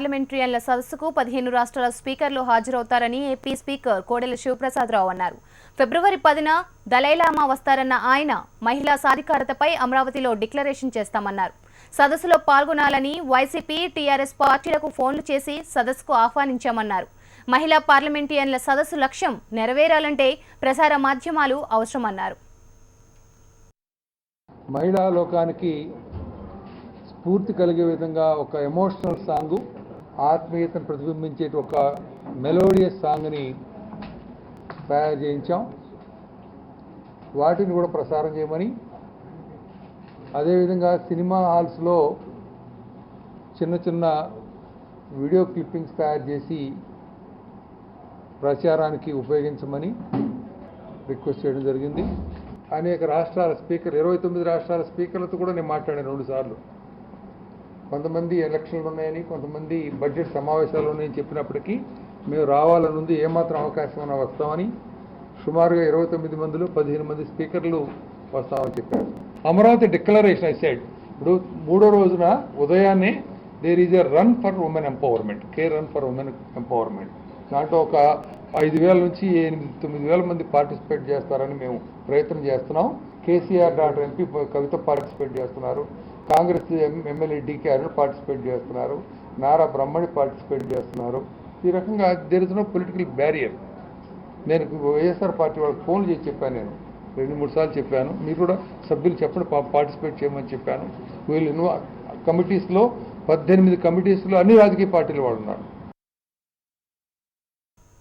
పార్లమెంటరీయన్ల సదస్సుకు 15 రాష్ట్రాల స్పీకర్లు హాజరవుతారని ఏపీ స్పీకర్ కోడెల శివప్రసాదరావు అన్నారు. ఫిబ్రవరి 10న దలైలామా వస్తారన్న ఆయన మహిళా సాధికారతపై అమరావతిలో డిక్లరేషన్ చేస్తామన్నారు. సదస్సులో పాల్గొనాలని వైసీపీ, టీఆర్ఎస్ పార్టీలకు ఫోన్లు చేసి సదస్సుకు ఆహ్వానించామన్నారు. మహిళా పార్లమెంటరీయన్ల సదస్సు లక్ష్యం నెరవేరాలంటే ప్రసార మాధ్యమాలు అవసరమన్నారు. మహిళా లోకానికి స్ఫూర్తి కలిగే విధంగా ఒక ఎమోషనల్ సాంగ్, ఆత్మీయతను ప్రతిబింబించే ఒక మెలోడియస్ సాంగ్ని తయారు చేయించాం. వాటిని కూడా ప్రసారం చేయమని, అదేవిధంగా సినిమా హాల్స్లో చిన్న చిన్న వీడియో క్లిప్పింగ్స్ తయారు చేసి ప్రచారానికి ఉపయోగించమని రిక్వెస్ట్ చేయడం జరిగింది. అనేక రాష్ట్రాల స్పీకర్ 29 రాష్ట్రాల స్పీకర్లతో కూడా నేను మాట్లాడాను 2 సార్లు. కొంతమంది ఎలక్షన్లు ఉన్నాయని, కొంతమంది బడ్జెట్ సమావేశాలు ఉన్నాయని చెప్పినప్పటికీ మేము రావాలనుంది, ఏమాత్రం అవకాశం ఉన్నా వస్తామని. సుమారుగా 29 మందిలో 15 మంది స్పీకర్లు వస్తామని చెప్పారు. అమరావతి డిక్లరేషన్ ఐ సెడ్, ఇప్పుడు 3వ రోజున ఉదయాన్నే there is a run for women empowerment, run for women empowerment. దాంట్లో ఒక 5,000 నుంచి 8,000-9,000 మంది పార్టిసిపేట్ చేస్తారని మేము ప్రయత్నం చేస్తున్నాం. KCR.MP కవిత పార్టిసిపేట్ చేస్తున్నారు, Congress MLA DK Arun participate చేస్తున్నారు, నారా బ్రహ్మణి పార్టిసిపేట్ చేస్తున్నారు. ఈ రకంగా there is no political barrier. నేను వైఎస్ఆర్ పార్టీ వాళ్ళకి ఫోన్లు చేసి చెప్పాను, నేను 2-3 సార్లు చెప్పాను. మీరు కూడా సభ్యులు చెప్పండి, పార్టిసిపేట్ చేయమని చెప్పాను. వీళ్ళు కమిటీస్లో 18 కమిటీస్లో అన్ని రాజకీయ పార్టీలు వాళ్ళు ఉన్నారు.